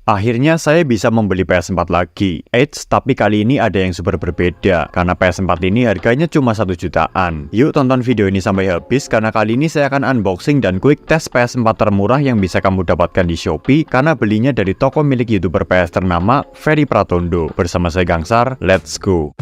Akhirnya saya bisa membeli PS4 lagi. Eits, tapi kali ini ada yang super berbeda, karena PS4 ini harganya cuma 1 jutaan. Yuk tonton video ini sampai habis, karena kali ini saya akan unboxing dan quick test PS4 termurah yang bisa kamu dapatkan di Shopee, karena belinya dari toko milik YouTuber PS ternama, Ferry Pratondo. Bersama saya Gangsar, let's go!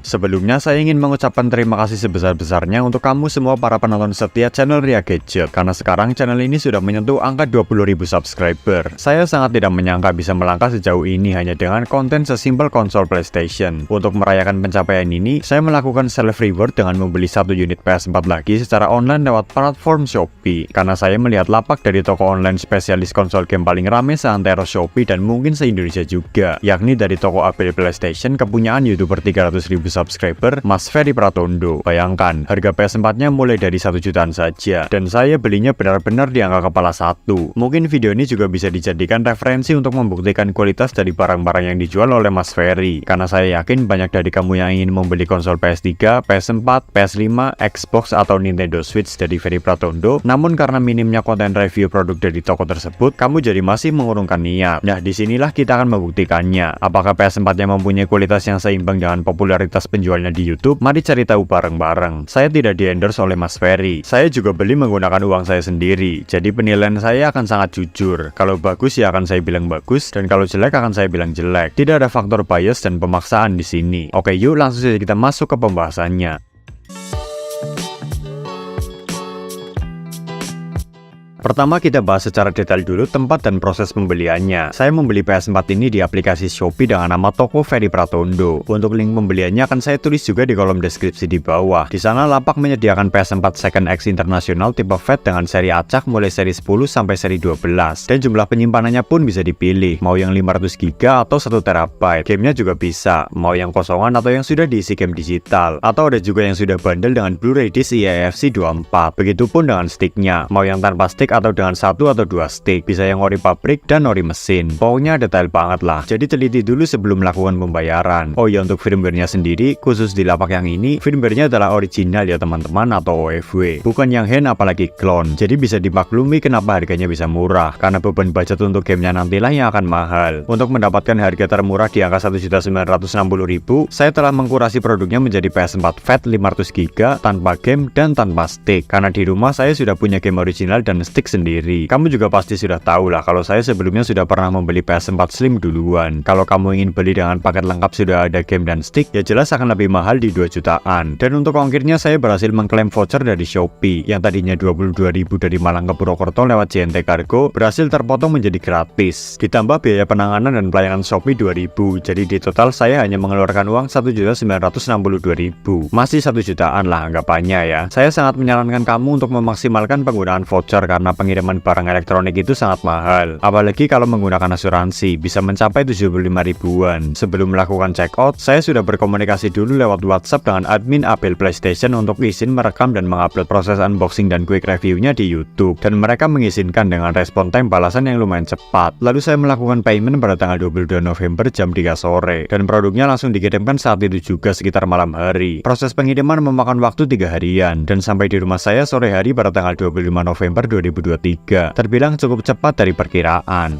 Sebelumnya saya ingin mengucapkan terima kasih sebesar-besarnya untuk kamu semua para penonton setia channel Ria Gadget, karena sekarang channel ini sudah menyentuh angka 20.000 subscriber. Saya sangat tidak menyangka bisa melangkah sejauh ini hanya dengan konten sesimpel konsol PlayStation. Untuk merayakan pencapaian ini, saya melakukan self reward dengan membeli 1 unit PS4 lagi secara online lewat platform Shopee. Karena saya melihat lapak dari toko online spesialis konsol game paling rame seantero Shopee dan mungkin se-Indonesia juga, yakni dari toko Apple PlayStation kepunyaan YouTuber 300.000 subscriber, Mas Ferry Pratondo. Bayangkan, harga PS4-nya mulai dari 1 jutaan saja, dan saya belinya benar-benar di angka kepala 1. Mungkin video ini juga bisa dijadikan referensi untuk membuktikan kualitas dari barang-barang yang dijual oleh Mas Ferry, karena saya yakin banyak dari kamu yang ingin membeli konsol PS3, PS4, PS5, Xbox, atau Nintendo Switch dari Ferry Pratondo, namun karena minimnya konten review produk dari toko tersebut, kamu jadi masih mengurungkan niat. Nah, disinilah kita akan membuktikannya. Apakah PS4-nya mempunyai kualitas yang seimbang dengan popularitas penjualnya di YouTube? Mari cari tahu bareng-bareng. Saya tidak di-endorse oleh Mas Ferry. Saya juga beli menggunakan uang saya sendiri. Jadi penilaian saya akan sangat jujur. Kalau bagus ya akan saya bilang bagus, dan kalau jelek akan saya bilang jelek. Tidak ada faktor bias dan pemaksaan di sini. Oke, yuk langsung saja kita masuk ke pembahasannya. Pertama kita bahas secara detail dulu tempat dan proses pembeliannya. Saya membeli PS4 ini di aplikasi Shopee dengan nama toko Ferry Pratondo. Untuk link pembeliannya akan saya tulis juga di kolom deskripsi di bawah. Di sana lapak menyediakan PS4 Second X International tipe FAT dengan seri acak mulai seri 10 sampai seri 12. Dan jumlah penyimpanannya pun bisa dipilih, mau yang 500 GB atau 1 TB. Gamenya juga bisa, mau yang kosongan atau yang sudah diisi game digital. Atau ada juga yang sudah bandel dengan Blu-ray disc eIFC 24. Begitupun dengan sticknya, mau yang tanpa stick atau dengan 1 atau 2 stick, bisa yang ori pabrik dan ori mesin. Pokoknya detail banget lah, jadi teliti dulu sebelum melakukan pembayaran. Oh ya, untuk firmware-nya sendiri, khusus di lapak yang ini, firmware-nya adalah original ya teman-teman, atau OFW, bukan yang hand apalagi clone. Jadi bisa dimaklumi kenapa harganya bisa murah, karena beban budget untuk gamenya nantilah yang akan mahal. Untuk mendapatkan harga termurah di angka 1.960.000, saya telah mengkurasi produknya menjadi PS4 FAT 500 GB tanpa game dan tanpa stick, karena di rumah saya sudah punya game original dan stick sendiri. Kamu juga pasti sudah tahu lah kalau saya sebelumnya sudah pernah membeli PS4 Slim duluan. Kalau kamu ingin beli dengan paket lengkap sudah ada game dan stick, ya jelas akan lebih mahal di 2 jutaan. Dan untuk ongkirnya saya berhasil mengklaim voucher dari Shopee yang tadinya 22.000 dari Malang ke Purwokerto lewat JNT Cargo, berhasil terpotong menjadi gratis. Ditambah biaya penanganan dan pelayanan Shopee 2.000. Jadi di total saya hanya mengeluarkan uang 1.962.000. Masih 1 jutaan lah anggapannya ya. Saya sangat menyarankan kamu untuk memaksimalkan penggunaan voucher karena pengiriman barang elektronik itu sangat mahal, apalagi kalau menggunakan asuransi, bisa mencapai 75 ribuan. Sebelum melakukan check out, saya sudah berkomunikasi dulu lewat WhatsApp dengan admin Apple PlayStation untuk izin merekam dan mengupload proses unboxing dan quick reviewnya di YouTube, dan mereka mengizinkan dengan respon time balasan yang lumayan cepat. Lalu saya melakukan payment pada tanggal 22 November jam 3 sore, dan produknya langsung dikirimkan saat itu juga sekitar malam hari. Proses pengiriman memakan waktu 3 harian, dan sampai di rumah saya sore hari pada tanggal 25 November 2023, terbilang cukup cepat dari perkiraan.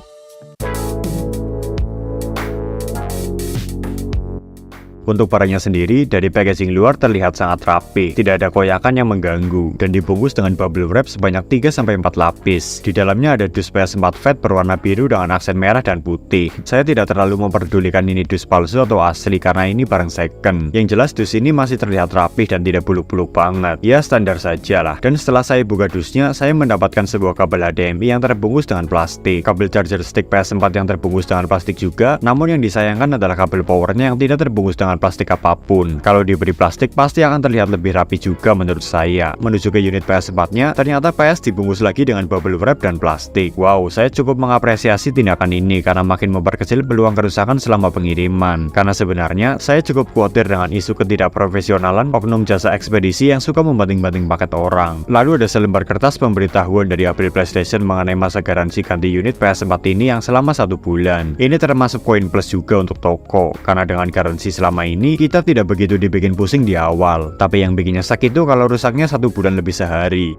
Untuk barangnya sendiri, dari packaging luar terlihat sangat rapi, tidak ada koyakan yang mengganggu, dan dibungkus dengan bubble wrap sebanyak 3-4 lapis. Di dalamnya ada dus PS4 FAT berwarna biru dengan aksen merah dan putih. Saya tidak terlalu memperdulikan ini dus palsu atau asli karena ini barang second. Yang jelas dus ini masih terlihat rapi dan tidak buluk-buluk banget. Ya standar saja lah. Dan setelah saya buka dusnya, saya mendapatkan sebuah kabel HDMI yang terbungkus dengan plastik, kabel charger stick PS4 yang terbungkus dengan plastik juga. Namun yang disayangkan adalah kabel powernya yang tidak terbungkus dengan plastik apapun. Kalau diberi plastik pasti akan terlihat lebih rapi juga menurut saya. Menuju ke unit PS4-nya, ternyata PS dibungkus lagi dengan bubble wrap dan plastik. Wow, saya cukup mengapresiasi tindakan ini karena makin memperkecil peluang kerusakan selama pengiriman. Karena sebenarnya saya cukup khawatir dengan isu ketidakprofesionalan oknum jasa ekspedisi yang suka membanting-banting paket orang. Lalu ada selembar kertas pemberitahuan dari Apple PlayStation mengenai masa garansi ganti unit PS4 ini yang selama 1 bulan. Ini termasuk koin plus juga untuk toko, karena dengan garansi selama selama ini kita tidak begitu dibikin pusing di awal, tapi yang bikinnya sakit itu kalau rusaknya 1 bulan lebih sehari.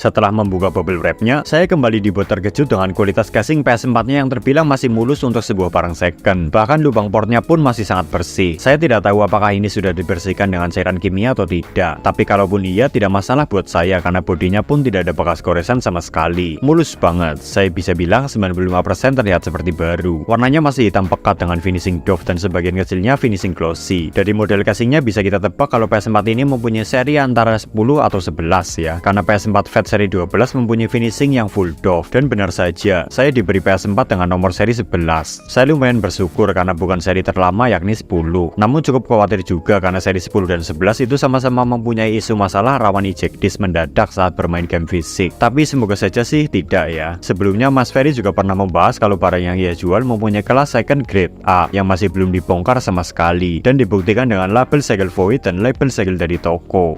Setelah membuka bubble wrapnya, saya kembali dibuat terkejut dengan kualitas casing PS4-nya yang terbilang masih mulus untuk sebuah barang second. Bahkan lubang portnya pun masih sangat bersih. Saya tidak tahu apakah ini sudah dibersihkan dengan cairan kimia atau tidak. Tapi kalaupun iya, tidak masalah buat saya karena bodinya pun tidak ada bekas goresan sama sekali. Mulus banget. Saya bisa bilang 95% terlihat seperti baru. Warnanya masih hitam pekat dengan finishing doff dan sebagian kecilnya finishing glossy. Dari model casingnya bisa kita tebak kalau PS4 ini mempunyai seri antara 10 atau 11 ya. Karena PS4 Fat seri 12 mempunyai finishing yang full doff, dan benar saja, saya diberi PS4 dengan nomor seri 11. Saya lumayan bersyukur karena bukan seri terlama yakni 10. Namun cukup khawatir juga karena seri 10 dan 11 itu sama-sama mempunyai isu masalah rawan eject disk mendadak saat bermain game fisik. Tapi semoga saja sih tidak ya. Sebelumnya Mas Ferry juga pernah membahas kalau barang yang ia jual mempunyai kelas second grade A yang masih belum dibongkar sama sekali dan dibuktikan dengan label segel void dan label segel dari toko.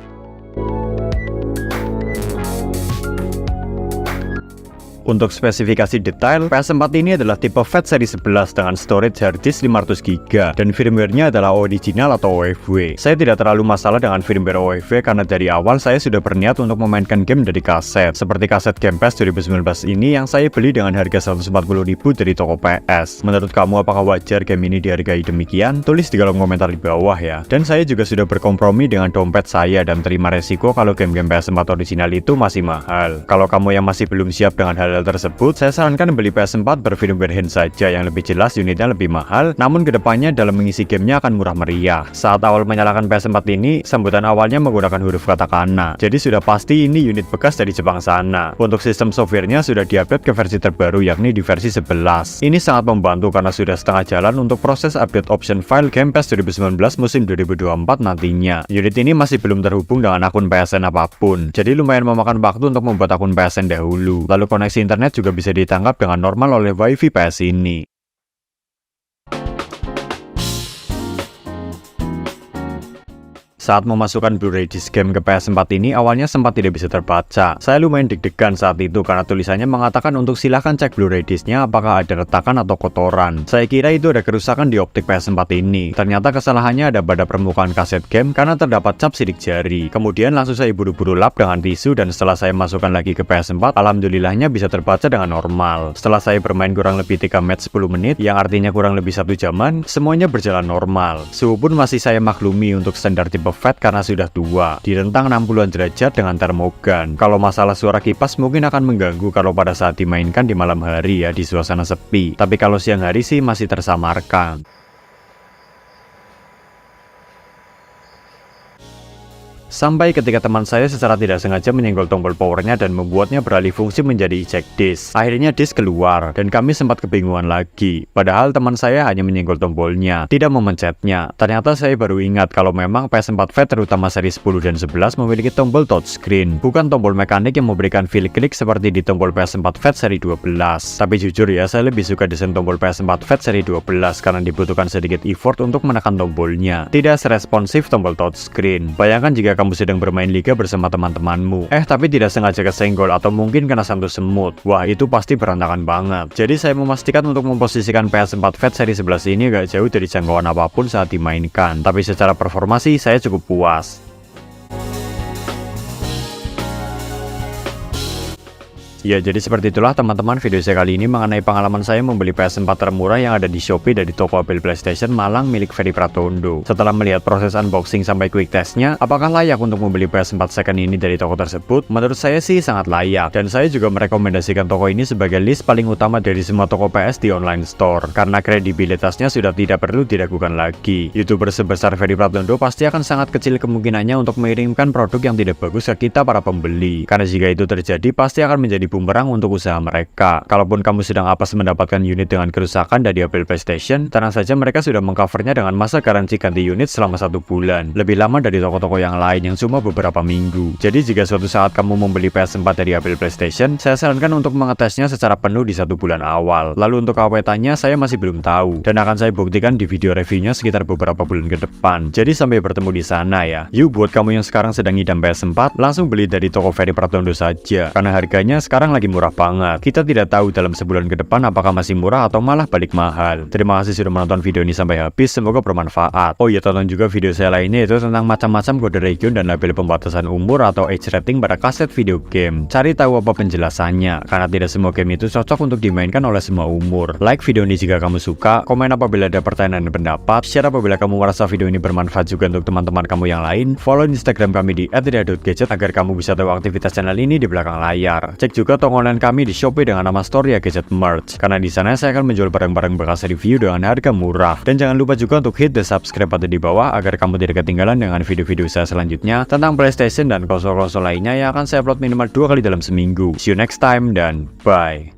Untuk spesifikasi detail, PS4 ini adalah tipe Fat seri 11 dengan storage harddisk 500GB dan firmware-nya adalah original atau OFW. Saya tidak terlalu masalah dengan firmware OFW karena dari awal saya sudah berniat untuk memainkan game dari kaset, seperti kaset Game Pass 2019 ini yang saya beli dengan harga 140.000 dari toko PS. Menurut kamu apakah wajar game ini dihargai demikian? Tulis di kolom komentar di bawah ya. Dan saya juga sudah berkompromi dengan dompet saya dan terima resiko kalau game-game PS4 original itu masih mahal. Kalau kamu yang masih belum siap dengan hal tersebut, saya sarankan beli PS4 berfirmware hand saja yang lebih jelas, unitnya lebih mahal, namun kedepannya dalam mengisi gamenya akan murah meriah. Saat awal menyalakan PS4 ini, sambutan awalnya menggunakan huruf katakana, jadi sudah pasti ini unit bekas dari Jepang sana. Untuk sistem softwarenya sudah diupdate ke versi terbaru yakni di versi 11. Ini sangat membantu karena sudah setengah jalan untuk proses update option file Game Pass 2019 musim 2024 nantinya. Unit ini masih belum terhubung dengan akun PSN apapun, jadi lumayan memakan waktu untuk membuat akun PSN dahulu. Lalu koneksi internet juga bisa ditangkap dengan normal oleh WiFi PS ini. Saat memasukkan Blu-ray disc game ke PS4 ini awalnya sempat tidak bisa terbaca. Saya lumayan deg-degan saat itu karena tulisannya mengatakan untuk silahkan cek Blu-ray disc-nya apakah ada retakan atau kotoran. Saya kira itu ada kerusakan di optik PS4 ini. Ternyata kesalahannya ada pada permukaan kaset game karena terdapat cap sidik jari. Kemudian langsung saya buru-buru lap dengan tisu dan setelah saya masukkan lagi ke PS4, alhamdulillahnya bisa terbaca dengan normal. Setelah saya bermain kurang lebih 3 match 10 menit, yang artinya kurang lebih 1 jaman, semuanya berjalan normal. Suhu pun masih saya maklumi untuk standar tipe Fat karena sudah tua, di rentang 60-an derajat dengan termogan. Kalau masalah suara kipas mungkin akan mengganggu kalau pada saat dimainkan di malam hari ya, di suasana sepi. Tapi kalau siang hari sih masih tersamarkan. Sampai ketika teman saya secara tidak sengaja menyenggol tombol powernya dan membuatnya beralih fungsi menjadi eject disk. Akhirnya disk keluar dan kami sempat kebingungan lagi. Padahal teman saya hanya menyenggol tombolnya, tidak memencetnya. Ternyata saya baru ingat kalau memang PS4 Fat terutama seri 10 dan 11 memiliki tombol touchscreen, bukan tombol mekanik yang memberikan feel klik seperti di tombol PS4 Fat seri 12. Tapi jujur ya, saya lebih suka desain tombol PS4 Fat seri 12 karena dibutuhkan sedikit effort untuk menekan tombolnya. Tidak seresponsif tombol touchscreen. Bayangkan jika kamu sedang bermain liga bersama teman-temanmu, tapi tidak sengaja kesenggol atau mungkin kena sentuh semut. Wah, itu pasti berantakan banget. Jadi saya memastikan untuk memposisikan PS4 Fat seri 11 ini gak jauh dari jangkauan apapun saat dimainkan. Tapi secara performasi saya cukup puas. Ya, jadi seperti itulah teman-teman video saya kali ini mengenai pengalaman saya membeli PS4 termurah yang ada di Shopee dari toko Apple PlayStation Malang milik Ferry Pratondo. Setelah melihat proses unboxing sampai quick testnya, apakah layak untuk membeli PS4 second ini dari toko tersebut? Menurut saya sih sangat layak, dan saya juga merekomendasikan toko ini sebagai list paling utama dari semua toko PS di online store, karena kredibilitasnya sudah tidak perlu diragukan lagi. YouTuber sebesar Ferry Pratondo pasti akan sangat kecil kemungkinannya untuk mengirimkan produk yang tidak bagus ke kita para pembeli, karena jika itu terjadi pasti akan menjadi bumerang untuk usaha mereka. Kalaupun kamu sedang apes mendapatkan unit dengan kerusakan dari Apple PlayStation, tenang saja mereka sudah mengcovernya dengan masa garansi ganti unit selama 1 bulan, lebih lama dari toko-toko yang lain yang cuma beberapa minggu. Jadi jika suatu saat kamu membeli PS4 dari Apple PlayStation, saya sarankan untuk mengetesnya secara penuh di 1 bulan awal. Lalu untuk awetannya saya masih belum tahu, dan akan saya buktikan di video reviewnya sekitar beberapa bulan ke depan. Jadi sampai bertemu di sana ya. Yuk, buat kamu yang sekarang sedang ngidam PS4, langsung beli dari toko Ferry Pratondo saja, karena harganya sekarang sekarang lagi murah banget. Kita tidak tahu dalam sebulan ke depan apakah masih murah atau malah balik mahal. Terima kasih sudah menonton video ini sampai habis, semoga bermanfaat. Oh iya, tonton juga video saya lainnya, itu tentang macam-macam kode region dan label pembatasan umur atau age rating pada kaset video game. Cari tahu apa penjelasannya, karena tidak semua game itu cocok untuk dimainkan oleh semua umur. Like video ini jika kamu suka, komen apabila ada pertanyaan dan pendapat, share apabila kamu merasa video ini bermanfaat juga untuk teman-teman kamu yang lain, follow Instagram kami di @ria.gadget agar kamu bisa tahu aktivitas channel ini di belakang layar. Cek juga toko online kami di Shopee dengan nama Storia Gadget Merch, karena di sana saya akan menjual barang-barang bekas review dengan harga murah. Dan jangan lupa juga untuk hit the subscribe button di bawah agar kamu tidak ketinggalan dengan video-video saya selanjutnya tentang PlayStation dan konsol-konsol lainnya yang akan saya upload minimal 2 kali dalam seminggu. See you next time dan bye.